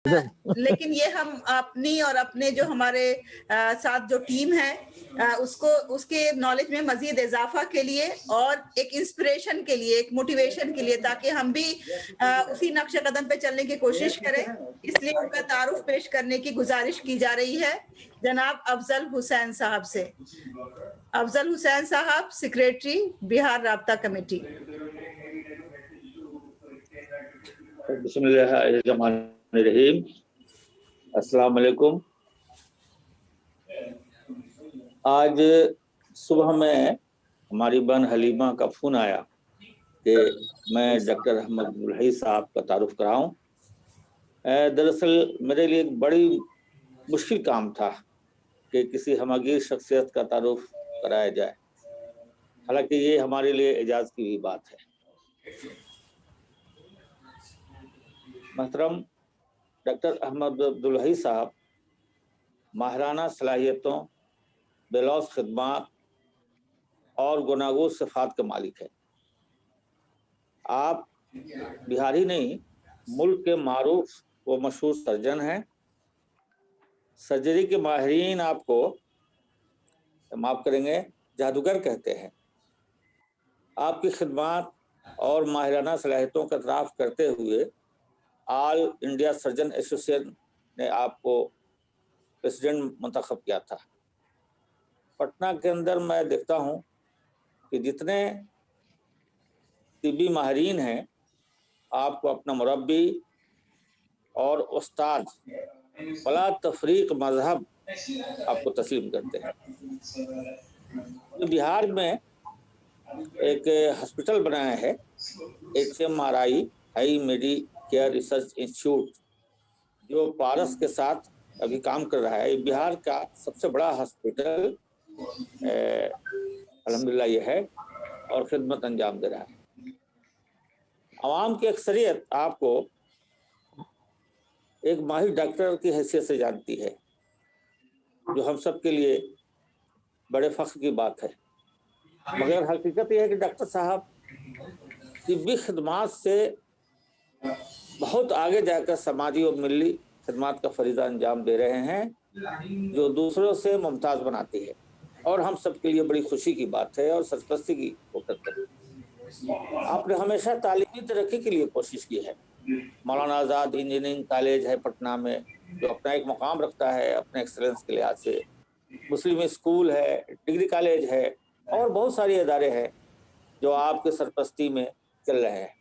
لیکن یہ ہم اپنی اور اپنے جو ہمارے ساتھ جو ٹیم ہے اس کے نالج میں مزید اضافہ کے لیے اور ایک انسپریشن کے لیے، ایک موٹیویشن کے لیے، تاکہ ہم بھی اسی نقش قدم پہ چلنے کی کوشش کریں، اس لیے ان کا تعارف پیش کرنے کی گزارش کی جا رہی ہے جناب افضل حسین صاحب سے۔ افضل حسین صاحب، سیکریٹری بہار رابطہ کمیٹی۔ بسم اللہ الرحمن الرحیم۔ السلام علیکم۔ آج صبح میں ہماری بہن حلیمہ کا فون آیا کہ میں ڈاکٹر احمد عبدالحی صاحب کا تعارف کراؤں۔ دراصل میرے لیے ایک بڑی مشکل کام تھا کہ کسی ہمگیر شخصیت کا تعارف کرایا جائے، حالانکہ یہ ہمارے لیے اعزاز کی بھی بات ہے۔ محترم ڈاکٹر احمد عبدالحی صاحب ماہرانہ صلاحیتوں، بے لوث خدمات اور گناگور صفات کے مالک ہیں۔ آپ بہار ہی نہیں، ملک کے معروف و مشہور سرجن ہیں۔ سرجری کے ماہرین آپ کو معاف کریں گے جادوگر کہتے ہیں۔ آپ کی خدمات اور ماہرانہ صلاحیتوں کا اعتراف کرتے ہوئے آل انڈیا سرجن ایسوسی ایشن نے آپ کو پریزیڈنٹ منتخب کیا تھا۔ پٹنہ کے اندر میں دیکھتا ہوں کہ جتنے طبی ماہرین ہیں آپ کو اپنا مربی اور استاد بلا تفریق مذہب آپ کو تسلیم کرتے ہیں۔ بہار میں ایک ہاسپٹل بنایا ہے HMRI ہائی میڈی کیئر ریسرچ انسٹیٹیوٹ، جو پارس کے ساتھ ابھی کام کر رہا ہے۔ بہار کا سب سے بڑا ہاسپٹل الحمدللہ یہ ہے اور خدمت انجام دے رہا ہے۔ عوام کی اکثریت آپ کو ایک ماہر ڈاکٹر کی حیثیت سے جانتی ہے، جو ہم سب کے لیے بڑے فخر کی بات ہے، مگر حقیقت یہ ہے کہ ڈاکٹر صاحب طبی خدمات سے بہت آگے جا کر سماجی اور ملی خدمات کا فریضہ انجام دے رہے ہیں، جو دوسروں سے ممتاز بناتی ہے اور ہم سب کے لیے بڑی خوشی کی بات ہے اور سرپرستی کی وقت ہے۔ آپ نے ہمیشہ تعلیمی ترقی کے لیے کوشش کی ہے۔ مولانا آزاد انجینئرنگ کالج ہے پٹنہ میں، جو اپنا ایک مقام رکھتا ہے اپنے ایکسلنس کے لحاظ سے۔ مسلم اسکول ہے، ڈگری کالج ہے اور بہت سارے ادارے ہیں جو آپ کے سرپرستی میں چل رہے ہیں۔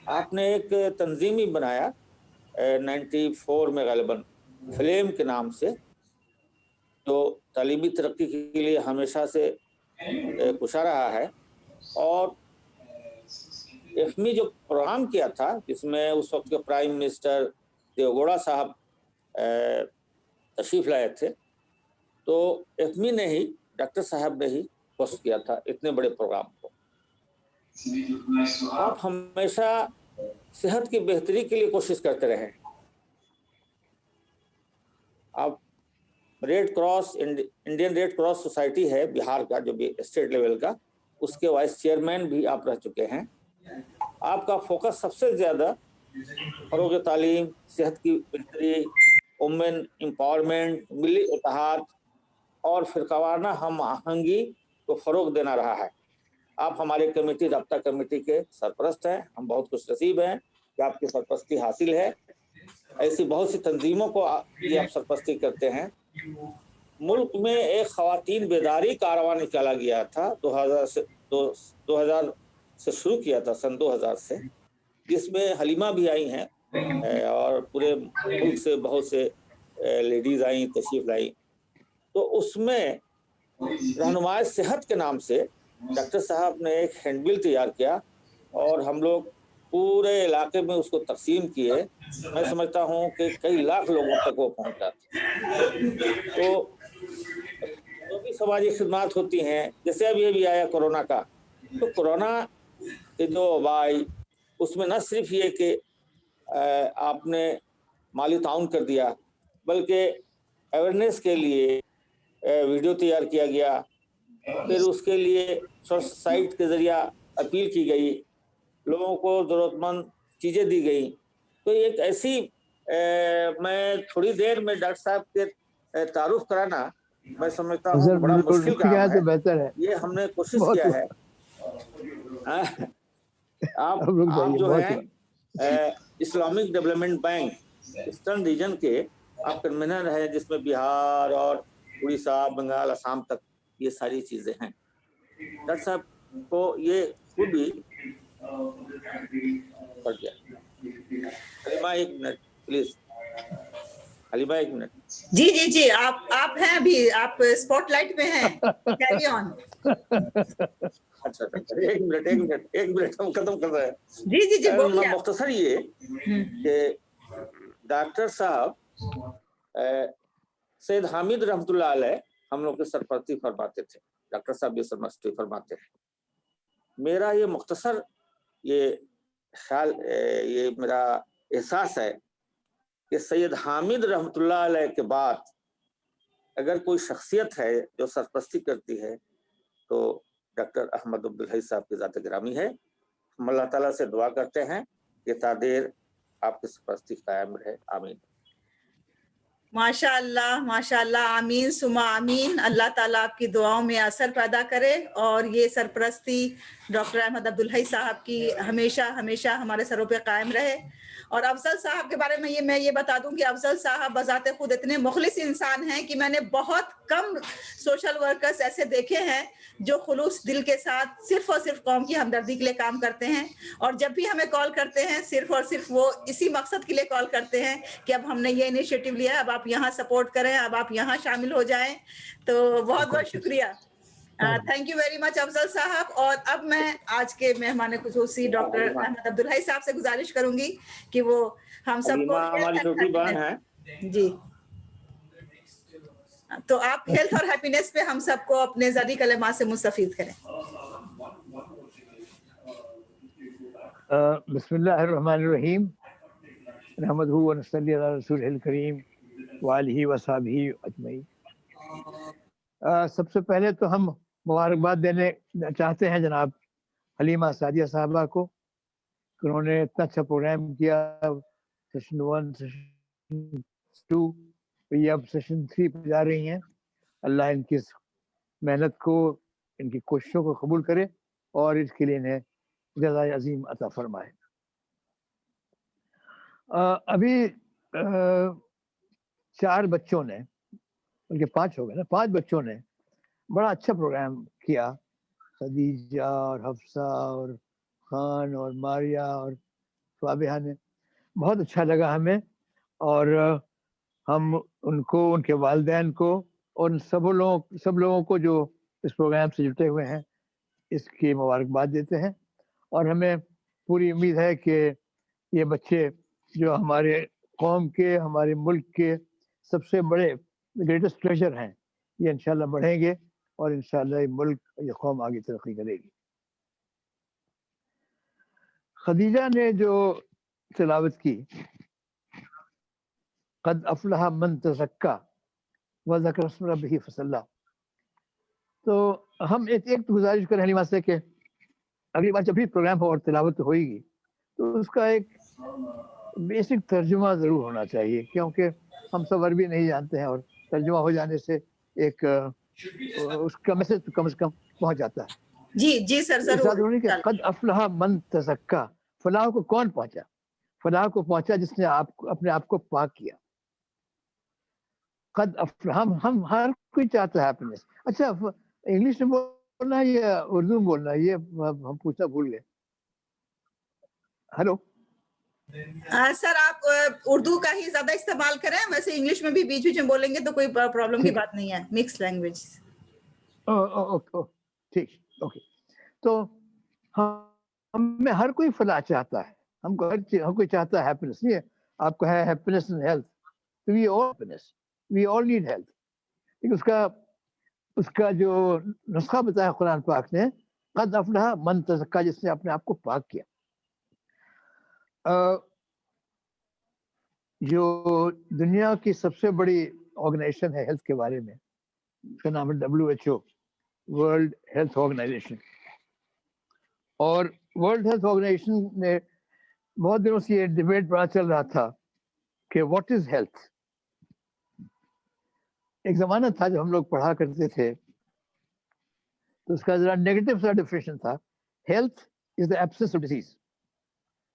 آپ نے ایک تنظیمی بنایا 94 میں غالباً فلیم کے نام سے، جو تعلیمی ترقی کے لیے ہمیشہ سے کوشاں رہا ہے، اور ایفمی جو پروگرام کیا تھا جس میں اس وقت کے پرائم منسٹر دیو گوڑا صاحب تشریف لائے تھے، تو ایفمی نے ہی، ڈاکٹر صاحب نے ہی ہوسٹ کیا تھا اتنے بڑے پروگرام کو۔ آپ ہمیشہ صحت کی بہتری کے لیے کوشش کرتے رہے۔ آپ red cross, Indian red cross society ہے بہار کا، جو بھی اسٹیٹ لیول کا، اس کے وائس چیئرمین بھی آپ رہ چکے ہیں۔ آپ کا فوکس سب سے زیادہ فروغ تعلیم، صحت کی بہتری، وومن امپاورمنٹ، ملی اتحاد اور فرقہ وارانہ ہم آہنگی کو فروغ دینا رہا ہے۔ آپ ہمارے کمیٹی، رابطہ کمیٹی کے سرپرست ہیں۔ ہم بہت خوش نصیب ہیں کہ آپ کی سرپرستی حاصل ہے۔ ایسی بہت سی تنظیموں کو بھی آپ سرپرستی کرتے ہیں۔ ملک میں ایک خواتین بیداری کارواں نکالا گیا تھا 2000 سے شروع کیا تھا، سن 2000 سے، جس میں حلیمہ بھی آئی ہیں اور پورے ملک سے بہت سے لیڈیز آئیں، تشریف لائیں۔ تو اس میں رہنمائی صحت کے نام سے ڈاکٹر صاحب نے ایک ہینڈ بل تیار کیا اور ہم لوگ پورے علاقے میں اس کو تقسیم کیے۔ میں سمجھتا ہوں کہ کئی لاکھ لوگوں تک وہ پہنچا تھا۔ تو جو بھی سماجی خدمات ہوتی ہیں، جیسے اب یہ بھی آیا کورونا کا، تو کورونا کی جو وبا آئی، اس میں نہ صرف یہ کہ آپ نے مالی تعاون کر دیا، بلکہ اویئرنیس کے لیے ویڈیو تیار کیا گیا، پھر اس کے لیے سائٹ کے ذریعہ اپیل کی گئی، لوگوں کو ضرورت مند چیزیں دی گئیں۔ تو ایک ایسی میں تھوڑی دیر میں ڈاکٹر صاحب کے تعارف کرانا میں سمجھتا ہوں بڑا مشکل کام ہے. تو بہتر ہے, یہ ہم نے کوشش کیا ہے. آپ جو ہیں Islamic development bank eastern region کے آپ کنوینر ہیں, جس میں بہار اور اڑیسہ, بنگال, آسام تک یہ ساری چیزیں ہیں. ڈاکٹر صاحب کو یہ خود بھی پڑ گیا. حلیمہ ایک منٹ پلیز, حلیمہ ایک منٹ. جی جی جی, آپ ہیں ابھی, آپ اسپاٹ لائٹ میں ہیں, کیری آن. اچھا ایک منٹ ہم ختم کر رہے ہیں. جی جی جی بولیے. مختصر یہ کہ ڈاکٹر صاحب سید حامد رحمۃ اللہ علیہ ہم لوگ کے سرپرستی فرماتے تھے. ڈاکٹر صاحب یہ سرپرستی فرماتے ہیں. میرا یہ مختصر یہ خیال, یہ میرا احساس ہے کہ سید حامد رحمۃ اللہ علیہ کے بعد اگر کوئی شخصیت ہے جو سرپرستی کرتی ہے تو ڈاکٹر احمد عبدالحی صاحب کی ذات گرامی ہے. ہم اللہ تعالیٰ سے دعا کرتے ہیں کہ تا دیر آپ کی سرپرستی قائم رہے. آمین. ماشاء اللہ, آمین سما آمین. اللہ تعالیٰ آپ کی دعاؤں میں اثر پیدا کرے اور یہ سرپرستی ڈاکٹر احمد عبدالحی صاحب کی ہمیشہ ہمیشہ ہمارے سروں پہ قائم رہے. اور افضل صاحب کے بارے میں یہ بتا دوں کہ افضل صاحب بذات خود اتنے مخلص انسان ہیں کہ میں نے بہت کم سوشل ورکرز ایسے دیکھے ہیں جو خلوص دل کے ساتھ صرف اور صرف قوم کی ہمدردی کے لیے کام کرتے ہیں. اور جب بھی ہمیں کال کرتے ہیں صرف اور صرف وہ اسی مقصد کے لیے کال کرتے ہیں کہ اب ہم نے یہ انیشیٹو لیا ہے, اب آپ یہاں سپورٹ کریں, اب آپ یہاں شامل ہو جائیں. تو بہت بہت شکریہ. تھینک یو ویری مچ افضل صاحب. اور اب میں آج کے مہمان خصوصی ڈاکٹر احمد عبدالحی صاحب سے گزارش کروں گی کہ وہ ہم سب کو ہماری چھوٹی بہن ہے. جی, تو آپ ہیلتھ اور ہیپینس پہ ہم سب کو اپنے ذاتی کلمات سے مستفید کریں. بسم اللہ الرحمن الرحیم. نحمدہ و نصلی علی رسولہ الکریم وآلہ وصحبہ اجمعین. سب سے پہلے تو ہم مبارکباد دینے چاہتے ہیں جناب حلیمہ سعدیہ صاحبہ کو کہ انہوں نے اتنا اچھا پروگرام کیا. سیشن 1 سیشن 2 یہ اب سیشن 3 پہ جا رہی ہیں. اللہ ان کی محنت کو, ان کی کوششوں کو قبول کرے اور اس کے لیے انہیں جزائے عظیم عطا فرمائے. ابھی 4 بچوں نے, ان کے 5 ہو گئے نا, 5 بچوں نے بڑا اچھا پروگرام کیا. خدیجہ اور حفصہ اور خان اور ماریہ اور فابیہ نے, بہت اچھا لگا ہمیں. اور ہم ان کو, ان کے والدین کو اور سب لوگوں کو جو اس پروگرام سے جٹے ہوئے ہیں اس کی مبارکباد دیتے ہیں. اور ہمیں پوری امید ہے کہ یہ بچے جو ہمارے قوم کے, ہمارے ملک کے سب سے بڑے گریٹسٹ ٹریجر ہیں, یہ انشاءاللہ بڑھیں گے اور انشاءاللہ یہ ملک, یہ قوم آگے ترقی کرے گی. خدیجہ نے جو تلاوت کی قد افلح من تزکا وذکر اسم ربہ فصلی, تو ہم ایک گزارش کریں حلیمہ سے کہ اگلی بار جب بھی پروگرام ہو اور تلاوت ہوئے گی تو اس کا ایک بیسک ترجمہ ضرور ہونا چاہیے, کیونکہ ہم سب عربی نہیں جانتے ہیں اور ترجمہ ہو جانے سے ایک اس کا میسج کم از کم پہنچ جاتا ہے. جی جی سر ضرور. کہ قد افلح من تزکا, فلاح کو کون پہنچا؟ فلاح کو پہنچا جس نے اپنے آپ کو پاک کیا. قد افلح, ہم ہر کوئی چاہتا ہے ہیپینس. اچھا انگلش میں بولنا ہے یا اردو میں بولنا ہے, یہ ہم پوچھنا بھول گئے. ہلو سر, آپ اردو کا ہی زیادہ استعمال کریں, ویسے انگلش میں بھی بیچ بیچ میں بولیں گے تو کوئی پرابلم کی بات نہیں ہے. Mix language. ٹھیک, اوکے. تو ہمیں ہر کوئی فلاح چاہتا ہے, ہم کو ہر کوئی چاہتا ہے ہیپینس. نہیں, آپ کو ہے happiness and health, we all need health. لیکن اس کا جو نسخہ بتایا قرآن پاک نے, قد افلح من تزکا, جس نے اپنے آپ کو پاک کیا. جو دنیا کی سب سے بڑی آرگنائزیشن ہے ہیلتھ کے بارے میں, اس کا نام ہے WHO, ورلڈ ہیلتھ آرگنائزیشن. اور ورلڈ ہیلتھ آرگنائزیشن نے بہت دنوں سے یہ ڈیبیٹ بڑا چل رہا تھا کہ واٹ از ہیلتھ. ایک زمانہ تھا جب ہم لوگ پڑھا کرتے تھے تو اس کا ذرا نیگیٹو سا ڈیفینیشن تھا, health is the absence of disease.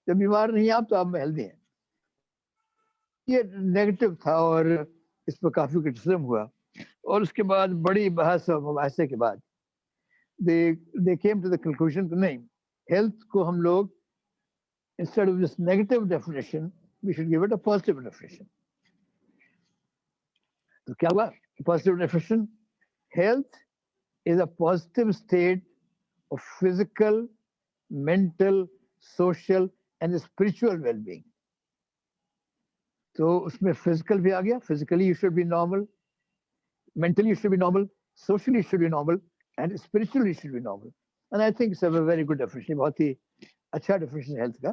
جب بیمار نہیں آپ تو آپ ہیلدی ہیں. یہ نیگیٹو تھا اور اس پہ کافی کرٹیسزم ہوا, اور اس کے بعد بڑی بحث اور مباحثے کے بعد they came to the conclusion کہ نہیں, ہیلتھ کو ہم لوگ instead of this negative definition we should give it a positive definition. تو کیا ہوا positive definition? Health is a positive state of physical, mental, social and spiritual well-being. تو اس میں physical بھی آ گیا, physically you should be normal, mentally you should be normal, socially you should be normal and spiritually you should be normal. And I think it's a very good definition, بہت ہی اچھا definition ہے health کا.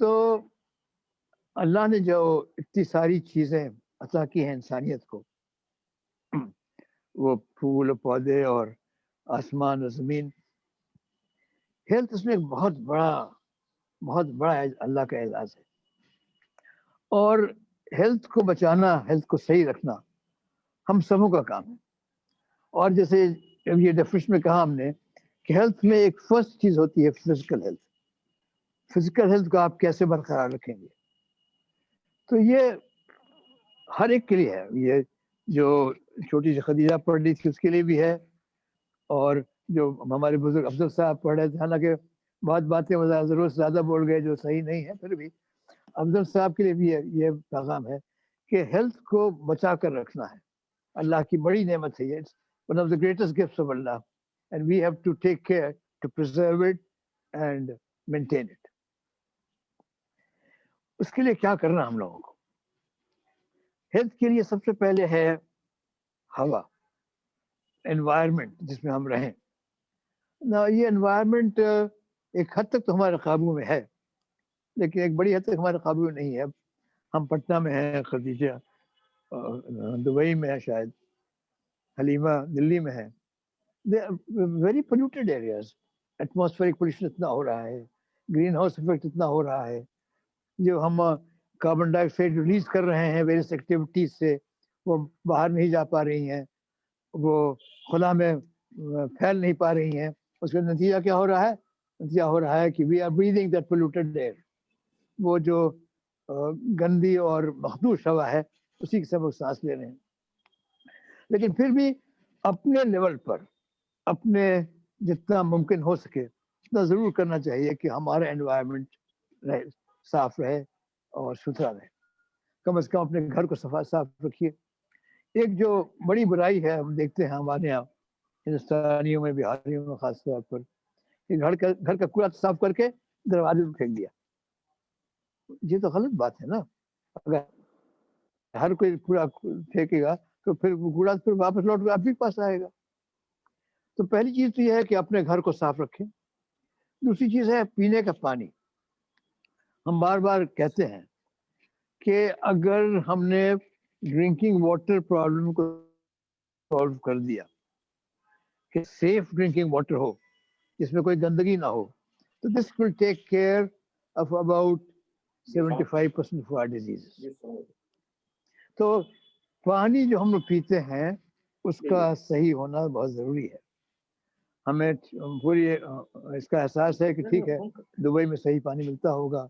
تو اللہ نے جو اتنی ساری چیزیں عطا کی ہیں انسانیت کو, وہ پھول و پودے اور آسمان و زمین, ہیلتھ اس میں ایک بہت بڑا اللہ کا اعزاز ہے. اور ہیلتھ کو بچانا, ہیلتھ کو صحیح رکھنا ہم سبوں کا کام ہے. اور جیسے یہ ڈیفینیشن میں کہا ہم نے کہ ہیلتھ میں ایک فرسٹ چیز ہوتی ہے فزیکل ہیلتھ. فزیکل ہیلتھ کو آپ کیسے برقرار رکھیں گے, تو یہ ہر ایک کے لیے ہے. یہ جو چھوٹی سی خدیجہ پڑھ رہی تھی اس کے لیے بھی ہے, اور جو ہمارے بزرگ افضل صاحب پڑھ رہے تھے, حالانکہ بہت باتیں ضرورت سے زیادہ بول گئے جو صحیح نہیں ہے, پھر بھی افضل صاحب کے لیے بھی یہ پیغام ہے کہ ہیلتھ کو بچا کر رکھنا ہے. اللہ کی بڑی نعمت ہے یہ, one of the greatest gifts of Allah, and we have to take care to preserve it and maintain it. اس کے لیے کیا کرنا ہم لوگوں کو؟ ہیلتھ کے لیے سب سے پہلے ہے ہوا, انوائرمنٹ جس میں ہم رہیں. یہ انوائرمنٹ ایک حد تک تو ہمارے قابو میں ہے, لیکن ایک بڑی حد تک ہمارے قابو میں نہیں ہے. ہم پٹنہ میں ہیں, خدیجہ دبئی میں ہے, شاید حلیمہ دلی میں ہے. Very polluted areas. Atmospheric pollution اتنا ہو رہا ہے, گرین ہاؤس افیکٹ اتنا ہو رہا ہے, جو ہم کاربن ڈائی آکسائڈ ریلیز کر رہے ہیں ویریس ایکٹیویٹیز سے, وہ باہر نہیں جا پا رہی ہیں, وہ خلا میں پھیل نہیں پا رہی ہیں. اس کا نتیجہ کیا ہو رہا ہے؟ نتیجہ ہو رہا ہے کہ we are breathing that polluted air. وہ جو گندی اور مخدوش ہوا ہے اسی کے سبب سانس لے رہے ہیں. لیکن پھر بھی اپنے لیول پر اپنے جتنا ممکن ہو سکے اتنا ضرور کرنا چاہیے کہ ہمارا انوائرمنٹ صاف رہے اور ستھرا رہے. کم از کم اپنے گھر کو صاف رکھیے. ایک جو بڑی برائی ہے ہم دیکھتے ہیں ہمارے یہاں ہندوستانیوں میں, بہاریوں میں خاص طور پر, کہ گھر کا کوڑا صاف کر کے دروازے میں پھینک دیا. یہ تو غلط بات ہے نا. اگر ہر کوئی کوڑا پھینکے گا تو پھر وہ کوڑا پھر واپس لوٹ کے آپ کے پاس آئے گا. تو پہلی چیز تو یہ ہے کہ اپنے گھر کو صاف رکھیں. دوسری چیز ہے پینے کا پانی. ہم بار بار کہتے ہیں کہ اگر ہم نے ڈرنکنگ واٹر پرابلم کو سالو کر دیا, کہ سیف ڈرنکنگ واٹر ہو جس میں کوئی گندگی نہ ہو, تو this will take care of about 75% of our diseases. تو پانی جو ہم لوگ پیتے ہیں اس کا صحیح ہونا بہت ضروری ہے. ہمیں پوری اس کا احساس ہے کہ ٹھیک ہے دبئی میں صحیح پانی ملتا ہوگا,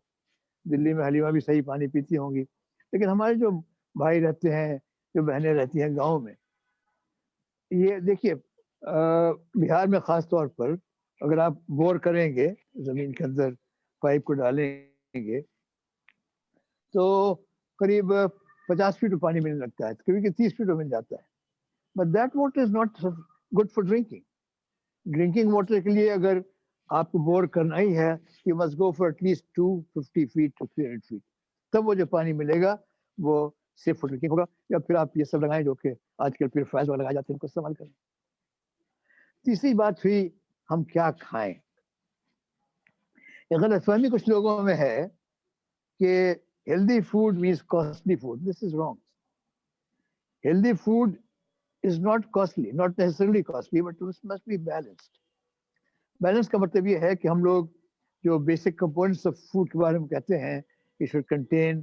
دلی میں حلیمہ بھی صحیح پانی پیتی ہوں گی, لیکن ہمارے جو بھائی رہتے ہیں, جو بہنیں رہتی ہیں گاؤں میں, یہ دیکھیے بہار میں خاص طور پر اگر آپ بور کریں گے, زمین کے اندر پائپ کو ڈالیں گے, تو قریب 50 فٹ پانی ملنے لگتا ہے, کبھی 30 فٹ مل جاتا ہے. But that water is not good for drinking. Drinking water کے لیے اگر آپ کو بور کرنا ہی ہے, you must go for at least 250 feet to 300 feet. تب وہ جو پانی ملے گا وہ سیف فار ڈرنکنگ ہوگا. یا پھر آپ یہ سب لگائیں جو کہ آج کل پیوریفائرز لگائے جاتے ہیں, ان کو استعمال کریں. تیسری بات ہوئی ہم کیا کھائیں. یہ غلط فہمی کچھ لوگوں میں ہے کہ healthy food means costly food. This is wrong. Healthy food is not costly, not necessarily costly, but it must be balanced. Balance کا مطلب یہ ہے کہ ہم لوگ جو بیسک کمپوننٹس آف فوڈ کے بارے میں کہتے ہیں, it should contain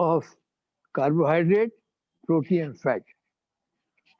of carbohydrate, protein and fat.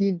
3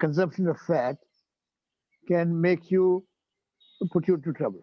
consumption of fat can make you, put you to trouble.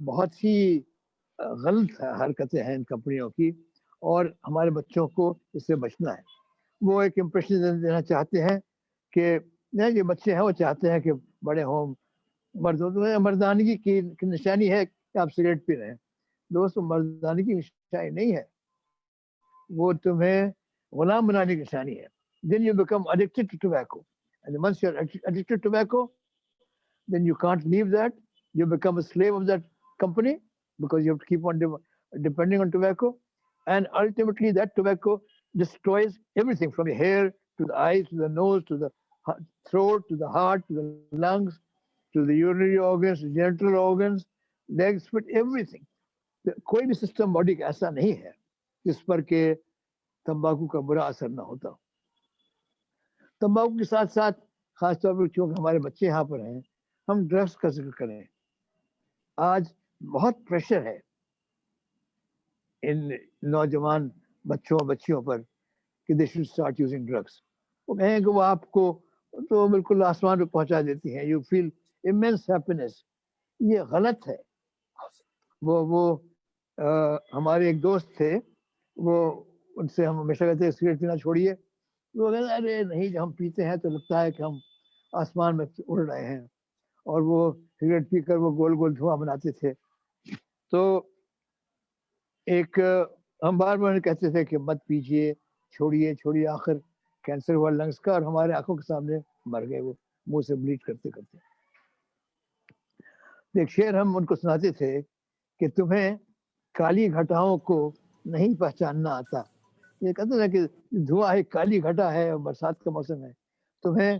بہت ہی غلط حرکتیں ہیں ان کمپنیوں کی، اور ہمارے بچوں کو اس سے بچنا ہے۔ وہ ایک امپریشن دینا چاہتے ہیں کہ نہیں، جو بچے ہیں وہ چاہتے ہیں کہ بڑے ہوں، مرد ہوں۔ مردانگی کی نشانی ہے کہ آپ سگریٹ پی رہے ہیں۔ دوستو، مردانگی کی نشانی نہیں ہے، وہ تمہیں غلام بنانے کی نشانی ہے۔ Then you become addicted to tobacco. And once you're addicted to tobacco, then you can't leave that. You become a slave of that company because you have to keep on depending on tobacco. And ultimately, that tobacco destroys everything from your hair to the eyes, to the nose, to the throat, to the heart, to the lungs, to the urinary organs, the genital organs, legs, foot, everything. کوئی بھی system body کا ایسا نہیں ہے جس پر کہ تمباکو کا برا اثر نہ ہوتا۔ تمباکو کے ساتھ ساتھ خاص طور پر چونکہ ہمارے بچے یہاں پر ہیں، ہم ڈرگس کا ذکر کریں۔ آج بہت پریشر ہے ان نوجوان بچوں بچیوں پر کہ they should start using drugs۔ وہ کہیں کہ وہ آپ کو تو بالکل آسمان پہ پہنچا دیتی ہیں، you feel immense happiness۔ یہ غلط ہے۔ وہ ہمارے ایک دوست تھے، وہ ان سے ہم ہمیشہ کہتے ہیں سگریٹ پینا چھوڑیے، وہ کہتے ہیں ارے نہیں، جب ہم پیتے ہیں تو لگتا ہے کہ ہم آسمان میں اڑ رہے ہیں، اور وہ سگریٹ پی کر وہ گول گول دھواں بناتے تھے۔ تو ایک ہم بار بار کہتے تھے کہ مت پیجیے، چھوڑیے چھوڑیے، آخر کینسر ہوا لنگس کا، اور ہمارے آنکھوں کے سامنے مر گئے وہ منہ سے بلیڈ کرتے کرتے۔ ایک شعر ہم ان کو سناتے تھے کہ تمہیں کالی گھٹاؤں کو نہیں پہچاننا آتا۔ یہ کہتے ہیں کہ دھواں ایک کالی گھٹا ہے اور برسات کا موسم ہے، تمہیں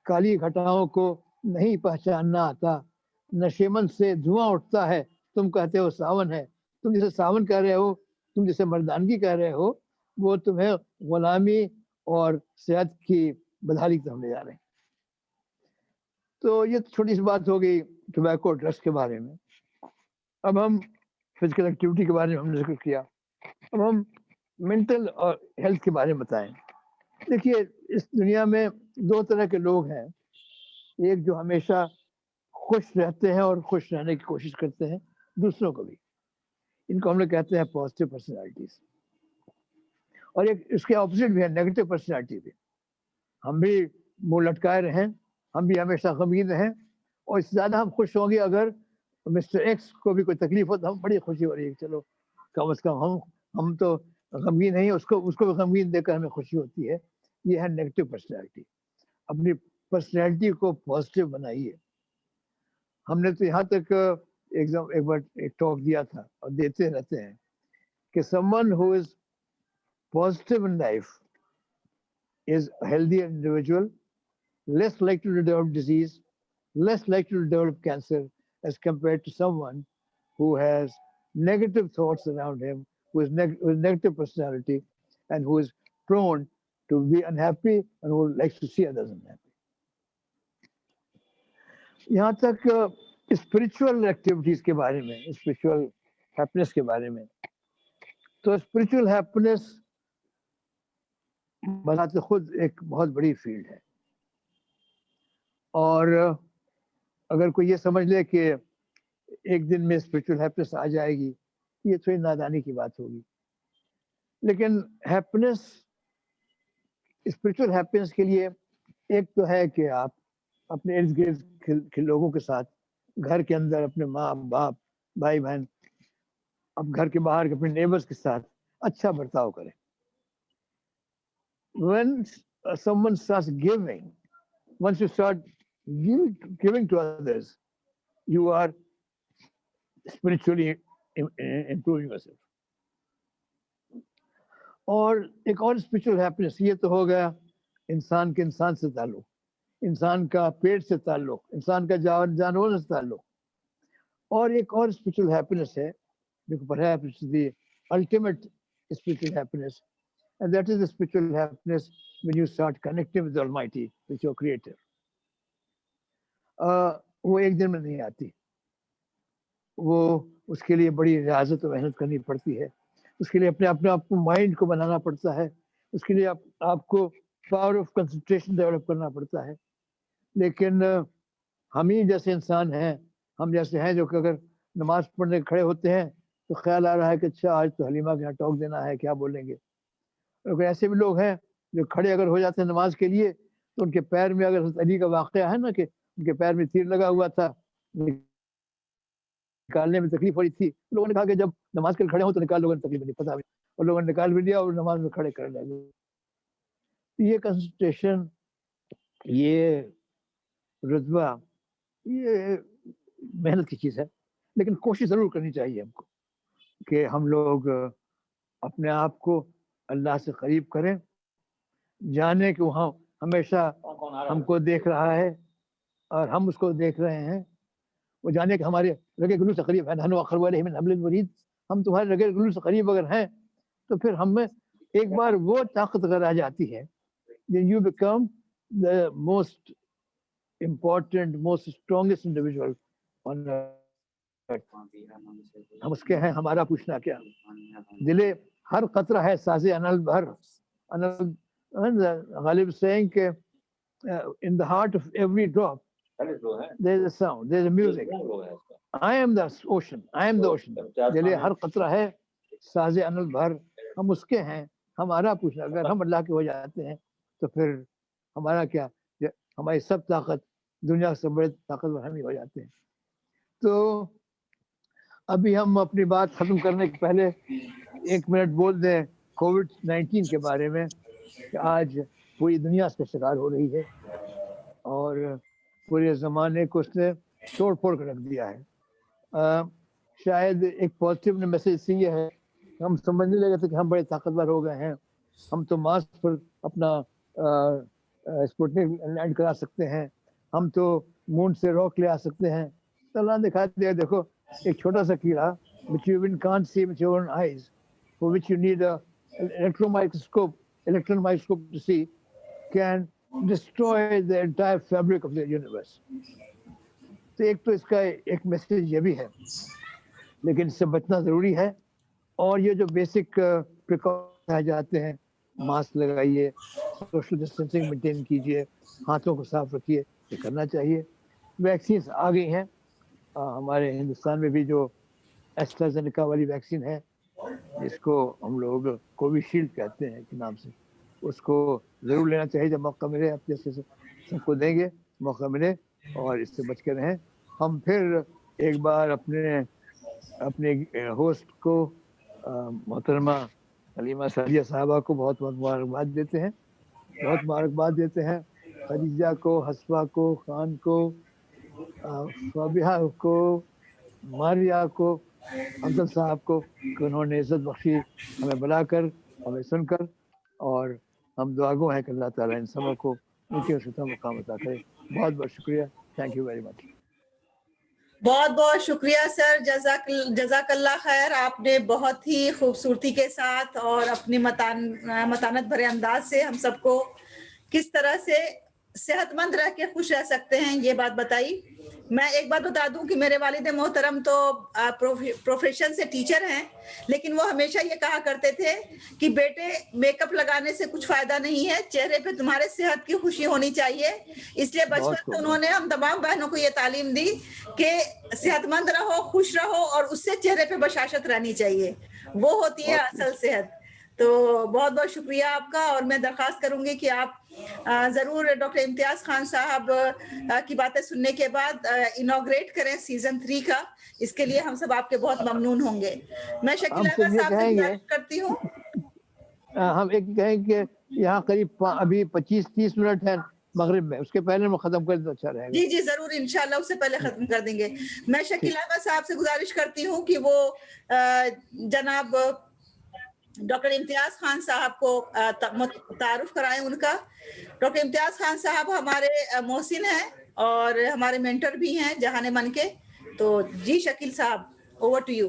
کالی گھٹاؤں کو نہیں پہچاننا آتا، نشیمن سے دھواں اٹھتا ہے، تم کہتے ہو ساون ہے۔ تم جسے ساون کہہ رہے ہو، تم جسے مردانگی کہہ رہے ہو، وہ تمہیں غلامی اور صحت کی بدحالی کی طرف لے جا رہے ہیں۔ تو یہ چھوٹی سی بات ہو گئی ٹوبیکو ڈرگس کے بارے میں۔ اب ہم فزیکل ایکٹیویٹی کے بارے میں ہم نے ذکر کیا، اب ہم مینٹل اور ہیلتھ کے بارے میں بتائیں۔ دیکھیے، اس دنیا میں دو طرح کے لوگ ہیں، ایک جو ہمیشہ خوش رہتے ہیں اور خوش رہنے کی کوشش کرتے ہیں دوسروں کو بھی، ان کو ہم لوگ کہتے ہیں پازیٹیو پرسنالٹیز، اور ایک اس کے اپوزٹ بھی ہے، نیگیٹو پرسنالٹی بھی۔ ہم بھی منہ لٹکائے رہیں، ہم بھی ہمیشہ غمگین رہیں، اور اس سے زیادہ ہم خوش ہوں گے اگر مسٹر ایکس کو بھی کوئی تکلیف ہو تو ہم بڑی خوشی ہو رہی ہے، چلو کم از کم ہم تو غمگین نہیں، اس کو بھی غمگین دیکھ کر ہمیں خوشی ہوتی ہے۔ یہ ہے نیگیٹو پرسنالٹی۔ اپنی پرسنالٹی کو پازیٹیو بنائیے۔ ہم نے تو یہاں تک ایک بار ایک ٹاک دیا تھا اور دیتے رہتے ہیں کہ someone who is positive in life is a healthier individual, less likely to develop disease, less likely to develop cancer as compared to someone who has negative thoughts around him, who is with negative personality, and who is prone to be unhappy and who likes to see others unhappy. یہاں تک spiritual activities کے بارے میں، spiritual happiness کے بارے میں، تو spiritual happiness بذات خود ایک بہت بڑی فیلڈ ہے، اور اگر کوئی یہ سمجھ لے کہ ایک دن میں اسپرچل ہیپینس آ جائے گی، یہ تھوڑی نادانی کی بات ہوگی۔ لیکن ہیپینس، اسپرچل ہیپینس کے لیے ایک تو ہے کہ آپ اپنے ارد گرد کے لوگوں کے ساتھ، گھر کے اندر اپنے ماں باپ بھائی بہن، اب گھر کے باہر اپنے نیبرز کے ساتھ اچھا برتاؤ کریں۔ When someone starts giving, once you start giving to others, you are spiritually improving yourself. اور ایک اور اسپرچل ہیپینس یہ تو ہو گیا انسان کے انسان سے تعلق، انسان کا پیٹ سے تعلق، انسان کا جانوروں سے تعلق۔ اور ایک اور اسپرچل ہیپینس ہے جو perhaps the ultimate spiritual happiness, and that is the spiritual happiness when you start connecting with the Almighty, with your Creator. وہ ایک دن میں نہیں آتی، وہ اس کے لیے بڑی ریاضت و محنت کرنی پڑتی ہے، اس کے لیے اپنے آپ کو مائنڈ کو بنانا پڑتا ہے، اس کے لیے آپ کو پاور آف کنسنٹریشن ڈیولپ کرنا پڑتا ہے۔ لیکن ہم ہی جیسے انسان ہیں، ہم جیسے ہیں جو کہ اگر نماز پڑھنے کھڑے ہوتے ہیں تو خیال آ رہا ہے کہ اچھا آج تو حلیمہ کے یہاں ٹاک دینا ہے، کیا بولیں گے. اور ایسے بھی لوگ ہیں جو کھڑے اگر ہو جاتے ہیں نماز کے لیے تو ان کے پیر میں، اگر حضرت علی کا واقعہ ہے نا کہ ان کے پیر میں تیر لگا ہوا تھا، نکالنے میں تکلیف ہو رہی تھی، لوگوں نے کہا کہ جب نماز کے لیے کھڑے ہوں تو نکال. لوگوں نے تکلیف نہیں پتا، اور لوگوں نے نکال بھی دیا اور نماز میں کھڑے کر لگے. یہ کنسنٹریشن، یہ رتبہ، یہ محنت کی چیز ہے، لیکن کوشش ضرور کرنی چاہیے ہم کو کہ ہم لوگ اپنے آپ کو اللہ سے قریب کریں، جانے کہ وہاں ہمیشہ ہم کو دیکھ رہا ہے اور ہم اس کو دیکھ رہے ہیں. وہ جانے کہ ہمارے رگے گلو سے قریب ہے، نحن اقرب الیہ من حبل الورید، ہم تمہارے رگے گلو سے قریب اگر ہیں تو پھر ہم میں ایک بار وہ طاقت اگر آ جاتی ہے، then you become the most important, most strongest individual on earth. ہم اس کے ہیں، ہمارا پوچھنا کیا. دلے ہر قطرہ ہے ساز انل بھر. غالب saying کہ in the heart of every drop there is a sound, there is a music. I am the ocean, I am the ocean. دلے ہر قطرہ ہے ساز انل بھر. ہم اس کے ہیں، ہمارا پوچھنا. اگر ہم اللہ کے ہو جاتے ہیں تو پھر ہمارا کیا، ہماری سب طاقت دنیا سے بڑے طاقتور ہم ہی ہو جاتے ہیں. تو ابھی ہم اپنی بات ختم کرنے کے پہلے 1 منٹ بول دیں کووڈ-19 کے بارے میں کہ آج پوری دنیا اس کا شکار ہو رہی ہے اور پورے زمانے کو اس نے توڑ پھوڑ کر رکھ دیا ہے. شاید ایک پازیٹیو میسج سے یہ ہے، ہم سمجھنے لگے تھے کہ ہم بڑے طاقتور ہو گئے ہیں، ہم تو ماسک پر اپنا اسپوٹنک لینڈ کرا سکتے ہیں، ہم تو مون سے راک لے آ سکتے ہیں. تو اللہ نے دکھا دیا، دیکھو ایک چھوٹا سا کیڑا which you can't see with your own eyes, for which you need a electron microscope to see, can destroy the entire fabric of the universe. تو ایک تو اس کا ایک میسج یہ بھی ہے، لیکن اس سے بچنا ضروری ہے. اور یہ جو بیسک پریکاشن جاتے ہیں، ماسک لگائیے، سوشل ڈسٹینسنگ مینٹین کیجیے، ہاتھوں کو صاف رکھیے، یہ کرنا چاہیے. ویکسینس آ گئی ہیں ہمارے ہندوستان میں بھی، جو ایسٹرازینیکا والی ویکسین ہے جس کو ہم لوگ کووی شیلڈ کہتے ہیں کے نام سے، اس کو ضرور لینا چاہیے جب موقع ملے. آپ جیسے سب کو دیں گے موقع ملے، اور اس سے بچ کے رہیں. ہم پھر ایک بار اپنے ہوسٹ کو محترمہ حلیمہ سعدیہ صاحبہ کو بہت بہت مبارکباد دیتے ہیں. خدیجہ کو، حسبہ کو، خان کو، فابیہ کو، ماریہ کو، افضل صاحب کو، کہ انہوں نے عزت بخشی ہمیں بلا کر، ہمیں سن کر. اور ہم دعا گو ہیں کہ اللہ تعالیٰ ان سب کو اونچے اور ستم مقام عطا کرے. بہت بہت شکریہ. Thank you very much. بہت بہت شکریہ سر، جزاک اللہ خیر. آپ نے بہت ہی خوبصورتی کے ساتھ اور اپنی متانت بھرے انداز سے ہم سب کو کس طرح سے صحت مند رہ کے خوش رہ سکتے ہیں یہ بات بتائی. میں ایک بات بتا دوں کہ میرے والد محترم تو پروفیشن سے ٹیچر ہیں، لیکن وہ ہمیشہ یہ کہا کرتے تھے کہ بیٹے میک اپ لگانے سے کچھ فائدہ نہیں ہے، چہرے پہ تمہارے صحت کی خوشی ہونی چاہیے. اس لیے بچپن سے انہوں نے ہم تمام بہنوں کو یہ تعلیم دی کہ صحت مند رہو، خوش رہو، اور اس سے چہرے پہ بشاشت رہنی چاہیے، وہ ہوتی ہے اصل صحت. تو بہت بہت شکریہ آپ کا. اور میں درخواست کروں گی کہ آپ ضرور ڈاکٹر امتیاز خان صاحب کی باتیں سننے کے بعد انوگریٹ کریں سیزن 3 کا. اس کے لیے ہم سب آپ کے بہت ممنون ہوں گے. میں شکیل احمد صاحب سے گزارش کرتی ہوں. ہم ایک کہیں کہ یہاں قریب ابھی 25-30 منٹ ہے مغرب میں، اس کے پہلے میں ختم کر دیں تو اچھا رہے گا. جی ضرور، انشاءاللہ اس سے پہلے ختم کر دیں گے. میں شکیل احمد صاحب سے گزارش کرتی ہوں کہ وہ جناب ڈاکٹر امتیاز خان صاحب کو تعارف کرائیں ان کا. ڈاکٹر امتیاز خان صاحب ہمارے محسن ہیں اور ہمارے مینٹر بھی ہیں جہان من کے. تو جی شکیل صاحب، اوور ٹو یو.